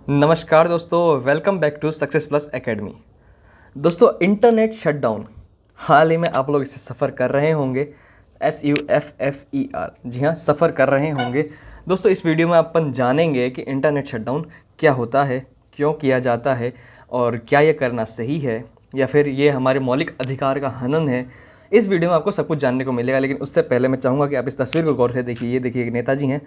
नमस्कार दोस्तों, welcome back to success plus academy. दोस्तों, इंटरनेट शटडाउन हाल ही में आप लोग इससे सफ़र कर रहे होंगे। SUFFER, जी हाँ, सफ़र कर रहे होंगे। दोस्तों, इस वीडियो में अपन जानेंगे कि इंटरनेट शटडाउन क्या होता है, क्यों किया जाता है और क्या ये करना सही है या फिर ये हमारे मौलिक अधिकार का हनन है। इस वीडियो में आपको सब कुछ जानने को मिलेगा, लेकिन उससे पहले मैं चाहूँगा कि आप इस तस्वीर को गौर से देखिए। ये देखिए, एक नेताजी हैं।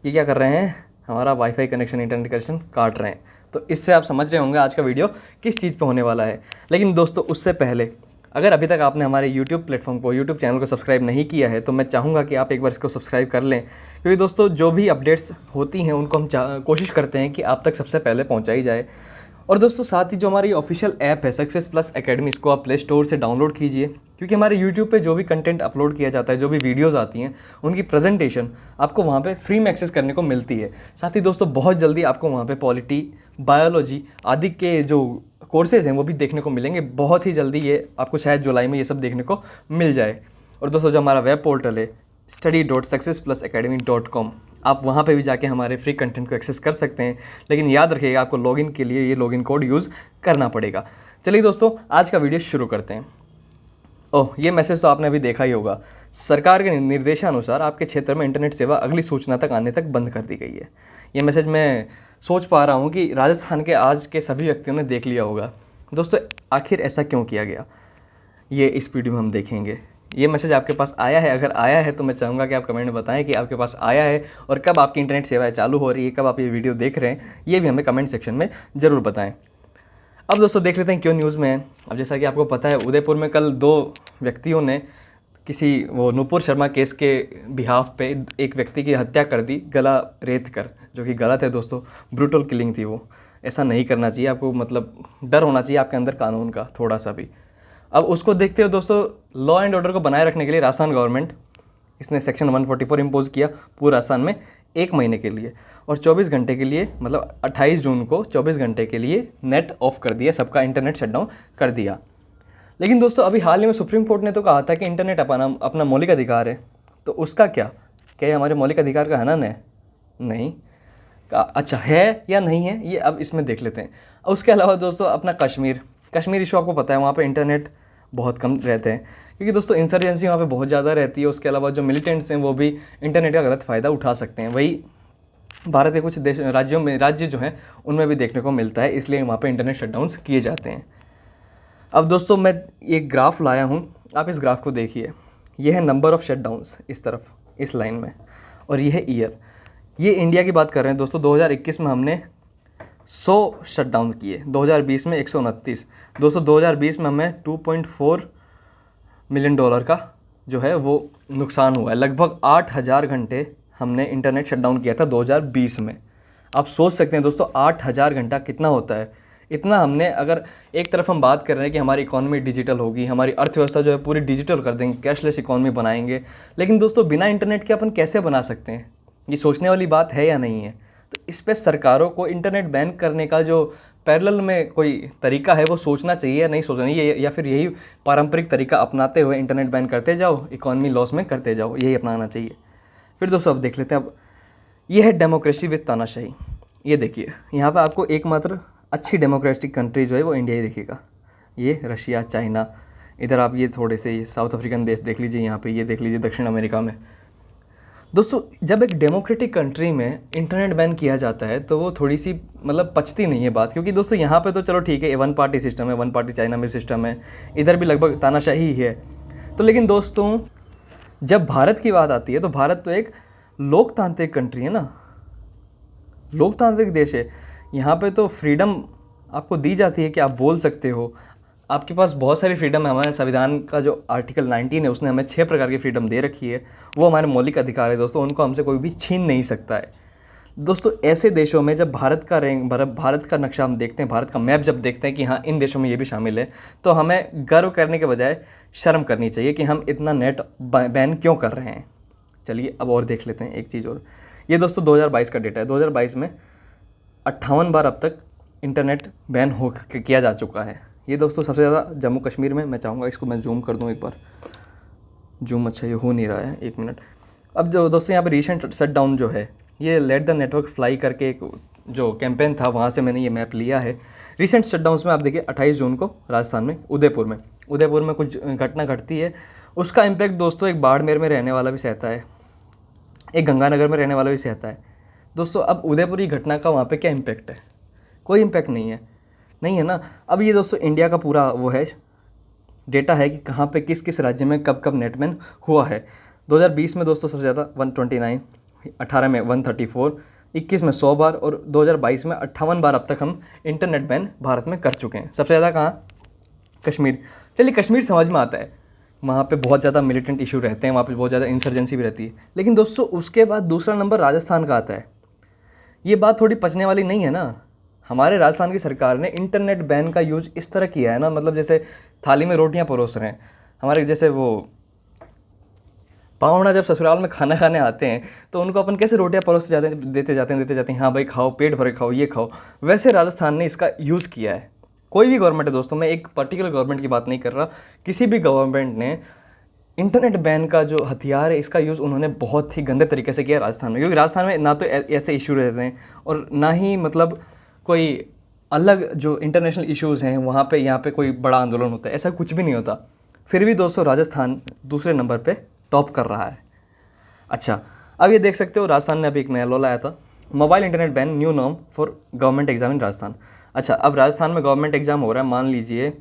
ये क्या कर रहे हैं? हमारा वाईफाई कनेक्शन, इंटरनेट कनेक्शन काट रहे हैं। तो इससे आप समझ रहे होंगे आज का वीडियो किस चीज़ पे होने वाला है। लेकिन दोस्तों, उससे पहले अगर अभी तक आपने हमारे YouTube प्लेटफॉर्म को, YouTube चैनल को सब्सक्राइब नहीं किया है तो मैं चाहूँगा कि आप एक बार इसको सब्सक्राइब कर लें, क्योंकि दोस्तों जो भी अपडेट्स होती हैं उनको हम कोशिश करते हैं कि आप तक सबसे पहले पहुँचाई जाए। और दोस्तों, साथ ही जो हमारी ऑफिशियल ऐप है सक्सेस प्लस एकेडमी, इसको आप प्ले स्टोर से डाउनलोड कीजिए, क्योंकि हमारे यूट्यूब पे जो भी कंटेंट अपलोड किया जाता है, जो भी वीडियोस आती हैं, उनकी प्रेजेंटेशन आपको वहाँ पे फ्री में एक्सेस करने को मिलती है। साथ ही दोस्तों, बहुत जल्दी आपको वहाँ पे पॉलिटी, बायोलॉजी आदि के जो कोर्सेज़ हैं वो भी देखने को मिलेंगे। बहुत ही जल्दी ये आपको शायद जुलाई में ये सब देखने को मिल जाए। और दोस्तों, जो हमारा वेब पोर्टल है study.successplusacademy.com, आप वहाँ पे भी जाके हमारे फ्री कंटेंट को एक्सेस कर सकते हैं। लेकिन याद रखिएगा, आपको लॉगिन के लिए ये लॉगिन कोड यूज़ करना पड़ेगा। चलिए दोस्तों, आज का वीडियो शुरू करते हैं। ये मैसेज तो आपने अभी देखा ही होगा। सरकार के निर्देशानुसार आपके क्षेत्र में इंटरनेट सेवा अगली सूचना तक आने तक बंद कर दी गई है। ये मैसेज मैं सोच पा रहा हूँ कि राजस्थान के आज के सभी व्यक्तियों ने देख लिया होगा। दोस्तों, आखिर ऐसा क्यों किया गया, ये इस वीडियो में हम देखेंगे। ये मैसेज आपके पास आया है? अगर आया है तो मैं चाहूँगा कि आप कमेंट में बताएं कि आपके पास आया है और कब आपकी इंटरनेट सेवाएं चालू हो रही है, कब आप ये वीडियो देख रहे हैं, ये भी हमें कमेंट सेक्शन में ज़रूर बताएं। अब दोस्तों, देख लेते हैं क्यों न्यूज़ में है। अब जैसा कि आपको पता है, उदयपुर में कल 2 व्यक्तियों ने नुपुर शर्मा केस के बिहाफ पे एक व्यक्ति की हत्या कर दी, गला रेत कर, जो कि गलत है दोस्तों। ब्रूटल किलिंग थी वो। ऐसा नहीं करना चाहिए। आपको मतलब डर होना चाहिए आपके अंदर कानून का थोड़ा सा भी। अब उसको देखते हो दोस्तों, लॉ एंड ऑर्डर को बनाए रखने के लिए राजस्थान गवर्नमेंट, इसने सेक्शन 144 इम्पोज किया पूरा राजस्थान में 1 महीने के लिए, और 24 घंटे के लिए, मतलब 28 जून को 24 घंटे के लिए नेट ऑफ कर दिया, सबका इंटरनेट शटडाउन कर दिया। लेकिन दोस्तों, अभी हाल ही में सुप्रीम कोर्ट ने तो कहा था कि इंटरनेट अपना मौलिक अधिकार है। तो उसका क्या ये हमारे मौलिक अधिकार का हनन है? नहीं। अच्छा है या नहीं है, ये अब इसमें देख लेते हैं। उसके अलावा दोस्तों, अपना कश्मीर इशू आपको पता है, वहाँ पे इंटरनेट बहुत कम रहते हैं, क्योंकि दोस्तों इंसर्जेंसी वहाँ पे बहुत ज़्यादा रहती है। उसके अलावा जो मिलिटेंट्स हैं वो भी इंटरनेट का गलत फ़ायदा उठा सकते हैं। वही भारत के कुछ राज्य जो हैं उनमें भी देखने को मिलता है, इसलिए वहाँ पे इंटरनेट शटडाउन्स किए जाते हैं। अब दोस्तों, मैं एक ग्राफ लाया हूँ, आप इस ग्राफ को देखिए। ये है नंबर ऑफ़ शटडाउन्स इस तरफ, इस लाइन में, और ये है ईयर। ये इंडिया की बात कर रहे हैं दोस्तों। 2021 में हमने 100 शटडाउन किए, 2020 में 129। दोस्तों, 2020 में हमें $2.4 मिलियन का जो है वो नुकसान हुआ है। लगभग 8,000 घंटे हमने इंटरनेट शटडाउन किया था 2020 में। आप सोच सकते हैं दोस्तों, 8,000 घंटा कितना होता है। इतना हमने, अगर एक तरफ हम बात कर रहे हैं कि हमारी इकॉनमी डिजिटल होगी, हमारी अर्थव्यवस्था जो है पूरी डिजिटल कर देंगे, कैशलेस इकॉनमी बनाएंगे, लेकिन दोस्तों बिना इंटरनेट के अपन कैसे बना सकते हैं? ये सोचने वाली बात है या नहीं है? तो इस पे सरकारों को इंटरनेट बैन करने का जो पैरेलल में कोई तरीका है वो सोचना चाहिए या नहीं सोचना चाहिए, या फिर यही पारंपरिक तरीका अपनाते हुए इंटरनेट बैन करते जाओ, इकॉनमी लॉस में करते जाओ, यही अपनाना चाहिए। फिर दोस्तों, अब देख लेते हैं। अब ये है डेमोक्रेसी विद तानाशाही। ये देखिए, यहाँ पर आपको एकमात्र अच्छी डेमोक्रेटिक कंट्री जो है वो इंडिया ही दिखेगा। ये रशिया, चाइना, इधर आप ये थोड़े से साउथ अफ्रीकन देश देख लीजिए, यहाँ पे ये देख लीजिए दक्षिण अमेरिका में। दोस्तों, जब एक डेमोक्रेटिक कंट्री में इंटरनेट बैन किया जाता है तो वो थोड़ी सी मतलब पचती नहीं है बात, क्योंकि दोस्तों यहाँ पे तो चलो ठीक है, 1 पार्टी सिस्टम है, 1 पार्टी चाइना में सिस्टम है, इधर भी लगभग तानाशाही ही है। तो लेकिन दोस्तों, जब भारत की बात आती है तो भारत तो एक लोकतांत्रिक कंट्री है ना, लोकतांत्रिक देश है। यहाँ पे तो फ्रीडम आपको दी जाती है कि आप बोल सकते हो, आपके पास बहुत सारी फ्रीडम है। हमारे संविधान का जो आर्टिकल 19 है उसने हमें 6 प्रकार की फ्रीडम दे रखी है, वो हमारे मौलिक अधिकार है दोस्तों, उनको हमसे कोई भी छीन नहीं सकता है। दोस्तों, ऐसे देशों में जब भारत का नक्शा हम देखते हैं, भारत का मैप जब देखते हैं कि हाँ इन देशों में ये भी शामिल है, तो हमें गर्व करने के बजाय शर्म करनी चाहिए कि हम इतना नेट बैन क्यों कर रहे हैं। चलिए अब और देख लेते हैं एक चीज़ और। ये दोस्तों 2022 का डेटा है। 2022 में 58 बार अब तक इंटरनेट बैन किया जा चुका है। ये दोस्तों सबसे ज़्यादा जम्मू कश्मीर में। मैं चाहूँगा इसको मैं जूम कर दूँ एक बार। जूम अच्छा ये हो नहीं रहा है, 1 मिनट। अब जो दोस्तों यहाँ पे रीसेंट शटडाउन जो है, ये लेट द नेटवर्क फ्लाई करके एक जो कैंपेन था वहाँ से मैंने ये मैप लिया है। रिसेंट शटडाउन्स में आप देखिए 28 जून को राजस्थान में उदयपुर में कुछ घटना घटती है, उसका इम्पैक्ट दोस्तों एक बाड़मेर में रहने वाला भी सहता है, एक गंगानगर में रहने वाला भी सहता है। दोस्तों अब उदयपुर की घटना का वहाँ पे क्या इम्पैक्ट है? कोई इम्पैक्ट नहीं है ना। अब ये दोस्तों इंडिया का पूरा वो है, डेटा है कि कहाँ पे किस किस राज्य में कब कब नेट बैन हुआ है। 2020 में दोस्तों सबसे ज़्यादा 129, 18 में 134, 21 में 100 बार और 2022 में 58 बार अब तक हम इंटरनेट बैन भारत में कर चुके हैं। सबसे ज़्यादा कहाँ? कश्मीर। चलिए कश्मीर समझ में आता है, वहाँ पे बहुत ज़्यादा मिलिटेंट इशू रहते हैं, वहाँ पे बहुत ज़्यादा इंसर्जेंसी भी रहती है। लेकिन दोस्तों उसके बाद दूसरा नंबर राजस्थान का आता है। ये बात थोड़ी पचने वाली नहीं है ना। हमारे राजस्थान की सरकार ने इंटरनेट बैन का यूज इस तरह किया है ना, मतलब जैसे थाली में रोटियां परोस रहे हैं। हमारे जैसे वो पाहुणा जब ससुराल में खाना खाने आते हैं तो उनको अपन कैसे रोटियां परोस देते जाते हैं, हाँ भाई खाओ, पेट भरे खाओ, ये खाओ। वैसे राजस्थान ने इसका यूज़ किया है। कोई भी गवर्नमेंट है दोस्तों, मैं एक पर्टिकुलर गवर्नमेंट की बात नहीं कर रहा, किसी भी गवर्नमेंट ने इंटरनेट बैन का जो हथियार है इसका यूज़ उन्होंने बहुत ही गंदे तरीके से किया राजस्थान में। क्योंकि राजस्थान में ना तो ऐसे इशू रहते हैं और ना ही मतलब कोई अलग जो इंटरनेशनल इश्यूज़ हैं वहाँ पे यहाँ पे कोई बड़ा आंदोलन होता है, ऐसा कुछ भी नहीं होता। फिर भी दोस्तों राजस्थान दूसरे नंबर पे टॉप कर रहा है। अच्छा, अब ये देख सकते हो राजस्थान ने अभी एक नया लॉ लाया था, mobile internet ban new norm for government exam in Rajasthan. अच्छा, अब राजस्थान में गवर्नमेंट एग्जाम हो रहा है, मान लीजिए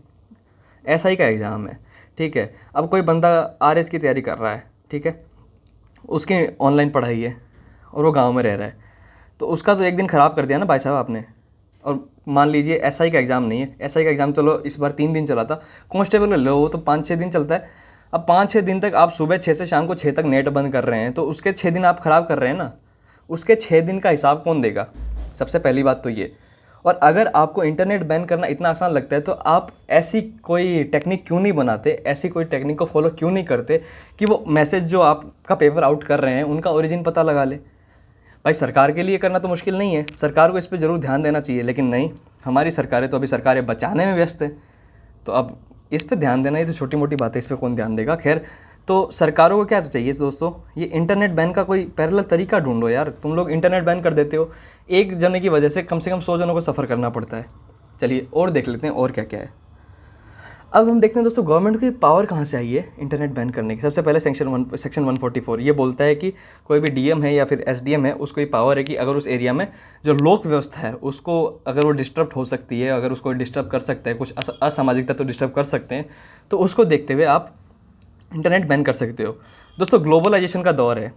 SI का एग्ज़ाम है, ठीक है। अब कोई बंदा RS की तैयारी कर रहा है, ठीक है, उसकी ऑनलाइन पढ़ाई है और वो गाँव में रह रहा है, तो उसका तो एक दिन ख़राब कर दिया ना भाई साहब आपने। और मान लीजिए SI का एग्ज़ाम नहीं है, SI का एग्ज़ाम चलो इस बार 3 दिन चला था, कांस्टेबल का लो वो तो 5-6 दिन चलता है। अब 5-6 दिन तक आप सुबह 6 से शाम को 6 तक नेट बंद कर रहे हैं, तो उसके 6 दिन आप ख़राब कर रहे हैं ना। उसके 6 दिन का हिसाब कौन देगा? सबसे पहली बात तो ये। और अगर आपको इंटरनेट बैन करना इतना आसान लगता है तो आप ऐसी कोई टेक्निक क्यों नहीं बनाते, ऐसी कोई टेक्निक को फॉलो क्यों नहीं करते कि वो मैसेज जो आपका पेपर आउट कर रहे हैं उनका ओरिजिन पता लगा ले। भाई सरकार के लिए करना तो मुश्किल नहीं है, सरकार को इस पर ज़रूर ध्यान देना चाहिए, लेकिन नहीं, हमारी सरकारें तो अभी सरकारें बचाने में व्यस्त है, तो अब इस पे ध्यान देना, ये तो छोटी मोटी बात है, इस पे कौन ध्यान देगा। खैर, तो सरकारों को क्या चाहिए दोस्तों, ये इंटरनेट बैन का कोई पैरेलल तरीका ढूंढो यार। तुम लोग इंटरनेट बैन कर देते हो, एक जने की वजह से कम 100 जनों को सफ़र करना पड़ता है। चलिए और देख लेते हैं और क्या क्या है। अब हम देखते हैं दोस्तों गवर्नमेंट की पावर कहाँ से आई है इंटरनेट बैन करने की। सबसे पहले सेक्शन 144 ये बोलता है कि कोई भी DM है या फिर SDM है, उसको ये पावर है कि अगर उस एरिया में जो लोक व्यवस्था है उसको अगर वो डिस्टर्ब हो सकती है, अगर उसको डिस्टर्ब कर सकता है, कुछ असामाजिक तत्व डिस्टर्ब कर सकते हैं, तो उसको देखते हुए आप इंटरनेट बैन कर सकते हो। दोस्तों ग्लोबलाइजेशन का दौर है,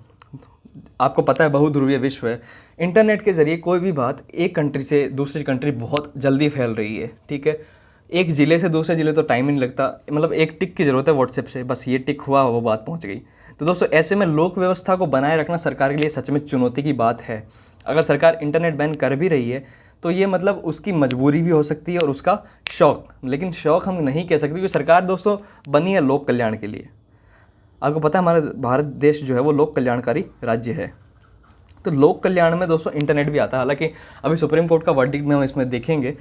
आपको पता है बहुध्रुवीय विश्व है, इंटरनेट के ज़रिए कोई भी बात एक कंट्री से दूसरी कंट्री बहुत जल्दी फैल रही है, ठीक है। एक ज़िले से दूसरे ज़िले तो टाइम ही नहीं लगता, मतलब एक टिक की ज़रूरत है व्हाट्सएप से, बस ये टिक हुआ वो बात पहुंच गई। तो दोस्तों ऐसे में लोक व्यवस्था को बनाए रखना सरकार के लिए सच में चुनौती की बात है। अगर सरकार इंटरनेट बैन कर भी रही है तो ये मतलब उसकी मजबूरी भी हो सकती है और उसका शौक, लेकिन शौक हम नहीं कह सकते क्योंकि सरकार दोस्तों बनी है लोक कल्याण के लिए। आपको पता है हमारा भारत देश जो है वो लोक कल्याणकारी राज्य है, तो लोक कल्याण में दोस्तों इंटरनेट भी आता है। हालांकि अभी सुप्रीम कोर्ट का वर्डिक्ट में हम इसमें देखेंगे,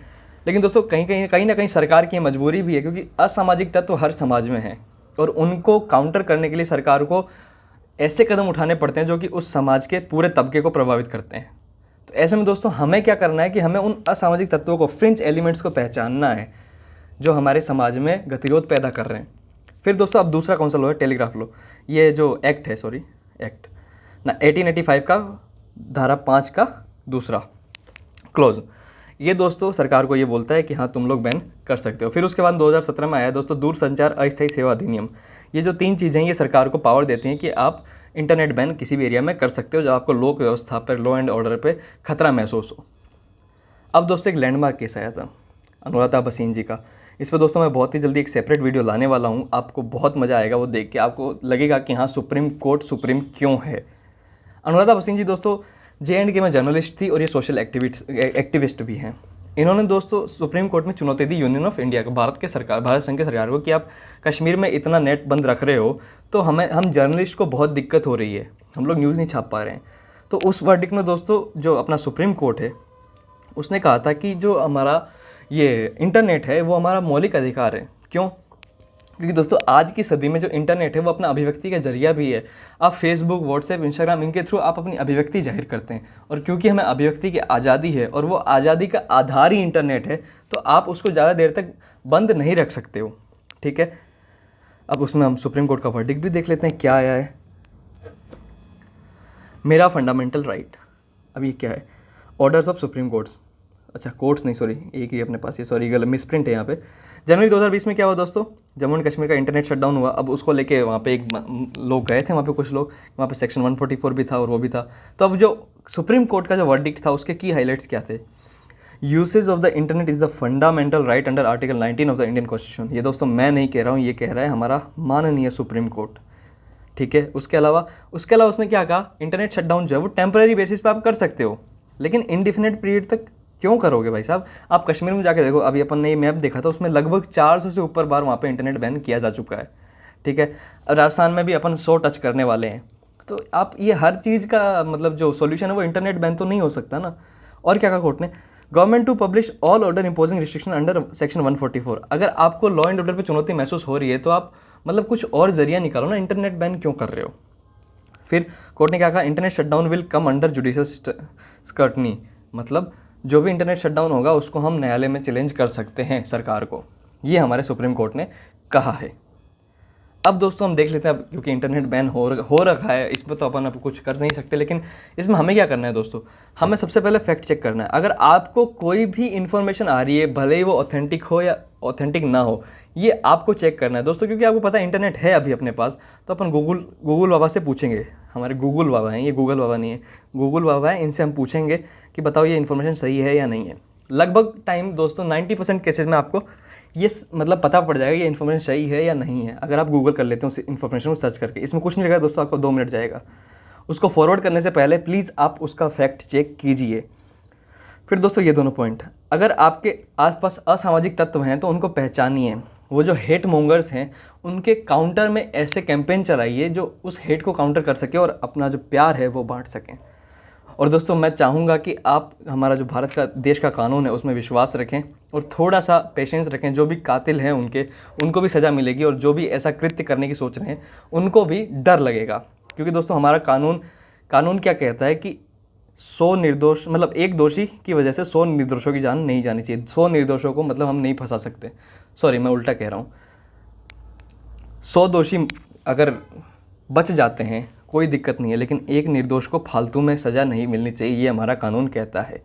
लेकिन दोस्तों कहीं ना कहीं सरकार की मजबूरी भी है क्योंकि असामाजिक तत्व हर समाज में हैं और उनको काउंटर करने के लिए सरकार को ऐसे कदम उठाने पड़ते हैं जो कि उस समाज के पूरे तबके को प्रभावित करते हैं। तो ऐसे में दोस्तों हमें क्या करना है कि हमें उन असामाजिक तत्वों को, फ्रिंज एलिमेंट्स को पहचानना है जो हमारे समाज में गतिरोध पैदा कर रहे हैं। फिर दोस्तों अब दूसरा कौन सा लॉ है? Telegraph law. ये जो एक्ट है, एक्ट ना 1885 का धारा 5 का दूसरा क्लोज, ये दोस्तों सरकार को ये बोलता है कि हाँ तुम लोग बैन कर सकते हो। फिर उसके बाद 2017 में आया दोस्तों दूरसंचार अस्थायी सेवा अधिनियम। ये जो 3 चीज़ें हैं ये सरकार को पावर देती हैं कि आप इंटरनेट बैन किसी भी एरिया में कर सकते हो जब आपको लोक व्यवस्था पर, लॉ एंड ऑर्डर पे खतरा महसूस हो। अब दोस्तों एक लैंडमार्क केस आया था अनुराधा भसीन जी का, इस पर दोस्तों मैं बहुत ही जल्दी एक सेपरेट वीडियो लाने वाला हूँ, आपको बहुत मज़ा आएगा वो देख के, आपको लगेगा कि हाँ सुप्रीम कोर्ट सुप्रीम क्यों है। अनुराधा भसीन जी दोस्तों JNK में जर्नलिस्ट थी और ये सोशल एक्टिविस्ट भी हैं। इन्होंने दोस्तों सुप्रीम कोर्ट में चुनौती दी यूनियन ऑफ इंडिया को, भारत संघ की सरकार को कि आप कश्मीर में इतना नेट बंद रख रहे हो तो हम जर्नलिस्ट को बहुत दिक्कत हो रही है, हम लोग न्यूज़ नहीं छाप पा रहे हैं। तो उस वर्डिक्ट में दोस्तों जो अपना सुप्रीम कोर्ट है उसने कहा था कि जो हमारा ये इंटरनेट है वो हमारा मौलिक अधिकार है। क्यों? क्योंकि दोस्तों आज की सदी में जो इंटरनेट है वो अपना अभिव्यक्ति का जरिया भी है। आप फेसबुक, व्हाट्सएप, इंस्टाग्राम इनके थ्रू आप अपनी अभिव्यक्ति जाहिर करते हैं, और क्योंकि हमें अभिव्यक्ति की आज़ादी है और वो आज़ादी का आधार ही इंटरनेट है, तो आप उसको ज़्यादा देर तक बंद नहीं रख सकते हो, ठीक है। अब उसमें हम सुप्रीम कोर्ट का वर्डिक्ट भी देख लेते हैं क्या आया है। मेरा फंडामेंटल राइट, अब ये क्या है, ऑर्डर्स ऑफ सुप्रीम कोर्ट्स, अच्छा कोर्ट्स नहीं सॉरी, एक ही अपने पास, ये सॉरी गलत मिसप्रिंट है यहाँ पे। जनवरी 2020 में क्या हुआ दोस्तों, जम्मू एंड कश्मीर का इंटरनेट शटडाउन हुआ। अब उसको लेके वहाँ पे लोग गए थे, वहाँ पे कुछ लोग, वहाँ पे सेक्शन 144 भी था और वो भी था। तो अब जो सुप्रीम कोर्ट का जो वर्डिक्ट था उसके की हाईलाइट्स क्या थे, usage of the internet is the fundamental right under article 19 of the Indian constitution. ये दोस्तों मैं नहीं कह रहा हूँ, ये कह रहा है हमारा माननीय सुप्रीम कोर्ट, ठीक है। उसके अलावा उसने क्या कहा, इंटरनेट शटडाउन जो है वो टेम्पररी बेसिस पे आप कर सकते हो, लेकिन इनडिफिनिट पीरियड तक क्यों करोगे भाई साहब। आप कश्मीर में जाके देखो, अभी अपन ने ये मैप देखा था, उसमें लगभग 400 से ऊपर बार वहाँ पे इंटरनेट बैन किया जा चुका है, ठीक है। राजस्थान में भी अपन 100 टच करने वाले हैं। तो आप ये हर चीज़ का मतलब जो सॉल्यूशन है वो इंटरनेट बैन तो नहीं हो सकता ना। और क्या कहा कोर्ट ने, government to publish all order imposing restriction under section 144। अगर आपको लॉ एंड ऑर्डर पे चुनौती महसूस हो रही है तो आप मतलब कुछ और जरिया निकालो ना, इंटरनेट बैन क्यों कर रहे हो। फिर कोर्ट ने क्या कहा, internet shutdown will come under judicial scrutiny, मतलब जो भी इंटरनेट शटडाउन होगा उसको हम न्यायालय में चैलेंज कर सकते हैं सरकार को, ये हमारे सुप्रीम कोर्ट ने कहा है। अब दोस्तों हम देख लेते हैं, अब क्योंकि इंटरनेट बैन हो रखा है, इसमें तो अपन अब कुछ कर नहीं सकते, लेकिन इसमें हमें क्या करना है दोस्तों, हमें सबसे पहले फैक्ट चेक करना है। अगर आपको कोई भी इन्फॉर्मेशन आ रही है, भले ही वो ऑथेंटिक हो या ऑथेंटिक ना हो, ये आपको चेक करना है दोस्तों। क्योंकि आपको पता है इंटरनेट है अभी अपने पास, तो अपन गूगल बाबा से पूछेंगे, हमारे गूगल बाबा हैं, ये गूगल बाबा नहीं है, गूगल बाबा हैं, इनसे हम पूछेंगे कि बताओ ये इन्फॉर्मेशन सही है या नहीं है। लगभग टाइम दोस्तों 90% केसेस में आपको ये मतलब पता पड़ जाएगा ये इन्फॉर्मेशन सही है या नहीं है, अगर आप गूगल कर लेते हो उस इन्फॉर्मेशन को सर्च करके। इसमें कुछ नहीं लगेगा दोस्तों, आपको 2 मिनट जाएगा। उसको फॉरवर्ड करने से पहले प्लीज़ आप उसका फैक्ट चेक कीजिए। फिर दोस्तों ये दोनों पॉइंट, अगर आपके आसपास असामाजिक तत्व हैं तो उनको पहचानिए। वो जो हेट मोंगर्स हैं उनके काउंटर में ऐसे कैंपेन चलाइए जो उस हेट को काउंटर कर सके और अपना जो प्यार है वो बांट सकें। और दोस्तों मैं चाहूँगा कि आप हमारा जो भारत का देश का कानून है उसमें विश्वास रखें और थोड़ा सा पेशेंस रखें। जो भी कातिल हैं उनको भी सज़ा मिलेगी, और जो भी ऐसा कृत्य करने की सोच रहे हैं उनको भी डर लगेगा। क्योंकि दोस्तों हमारा कानून क्या कहता है कि 100 निर्दोष मतलब एक दोषी की वजह से 100 निर्दोषों की जान नहीं जानी चाहिए। 100 निर्दोषों को मतलब हम नहीं फंसा सकते, सॉरी मैं उल्टा कह रहा हूँ। 100 दोषी अगर बच जाते हैं कोई दिक्कत नहीं है, लेकिन एक निर्दोष को फालतू में सज़ा नहीं मिलनी चाहिए, ये हमारा कानून कहता है।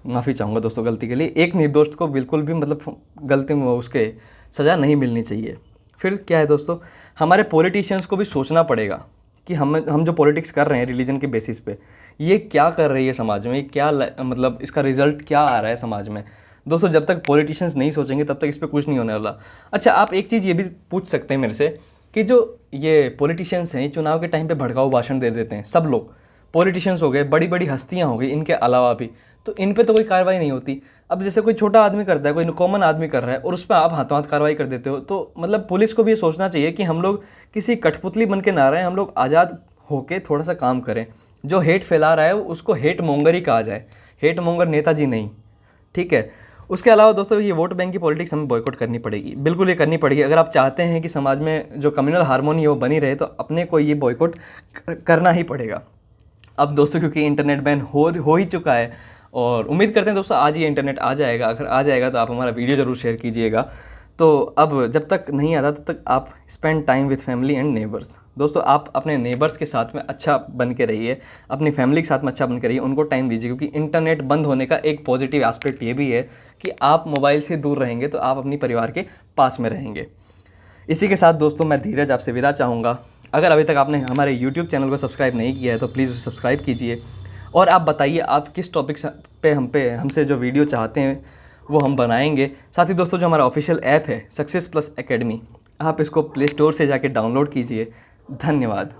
माफ़ी चाहूँगा दोस्तों गलती के लिए, एक निर्दोष को बिल्कुल भी मतलब गलती में उसके सज़ा नहीं मिलनी चाहिए। फिर क्या है दोस्तों, हमारे पॉलिटिशियंस को भी सोचना पड़ेगा कि हम जो पॉलिटिक्स कर रहे हैं रिलीजन के बेसिस पे, ये क्या कर रही है समाज में, क्या मतलब इसका रिज़ल्ट क्या आ रहा है समाज में। दोस्तों जब तक पॉलिटिशियंस नहीं सोचेंगे तब तक इस पर कुछ नहीं होने वाला। अच्छा आप एक चीज़ ये भी पूछ सकते हैं मेरे से कि जो ये पॉलिटिशियंस हैं चुनाव के टाइम पे भड़काऊ भाषण दे देते हैं, सब लोग पॉलिटिशियंस हो गए, बड़ी बड़ी हस्तियां हो गई, इनके अलावा भी, तो इन पे तो कोई कार्रवाई नहीं होती। अब जैसे कोई छोटा आदमी करता है, कोई कॉमन आदमी कर रहा है और उस पर आप हाथों हाथ कार्रवाई कर देते हो, तो मतलब पुलिस को भी ये सोचना चाहिए कि हम लोग किसी कठपुतली बन के ना रहें, हम लोग आज़ाद होके थोड़ा सा काम करें। जो हेट फैला रहा है उसको हेट मोंगर ही कहा जाए, हेट मोंगर नेताजी नहीं, ठीक है। उसके अलावा दोस्तों ये वोट बैंक की पॉलिटिक्स हमें बॉयकॉट करनी पड़ेगी, बिल्कुल ये करनी पड़ेगी। अगर आप चाहते हैं कि समाज में जो कम्युनल हार्मोनी है वो बनी रहे तो अपने को ये बॉयकॉट करना ही पड़ेगा। अब दोस्तों क्योंकि इंटरनेट बैन हो ही चुका है और उम्मीद करते हैं दोस्तों आज ये इंटरनेट आ जाएगा। अगर आ जाएगा तो आप हमारा वीडियो ज़रूर शेयर कीजिएगा। तो अब जब तक नहीं आता तब तक आप spend time with family and neighbours. दोस्तों आप अपने नेबर्स के साथ में अच्छा बन के रहिए, अपनी फैमिली के साथ में अच्छा बन के रहिए, उनको टाइम दीजिए। क्योंकि इंटरनेट बंद होने का एक पॉजिटिव एस्पेक्ट ये भी है कि आप मोबाइल से दूर रहेंगे तो आप अपनी परिवार के पास में रहेंगे। इसी के साथ दोस्तों मैं धीरज आपसे विदा चाहूँगा। अगर अभी तक आपने हमारे यूट्यूब चैनल को सब्सक्राइब नहीं किया है तो प्लीज़ उसे सब्सक्राइब कीजिए और आप बताइए आप किस टॉपिक पे हमसे जो वीडियो चाहते हैं वो हम बनाएंगे। साथ ही दोस्तों जो हमारा ऑफिशियल ऐप है सक्सेस प्लस एकेडमी, आप इसको प्ले स्टोर से जाके डाउनलोड कीजिए। धन्यवाद।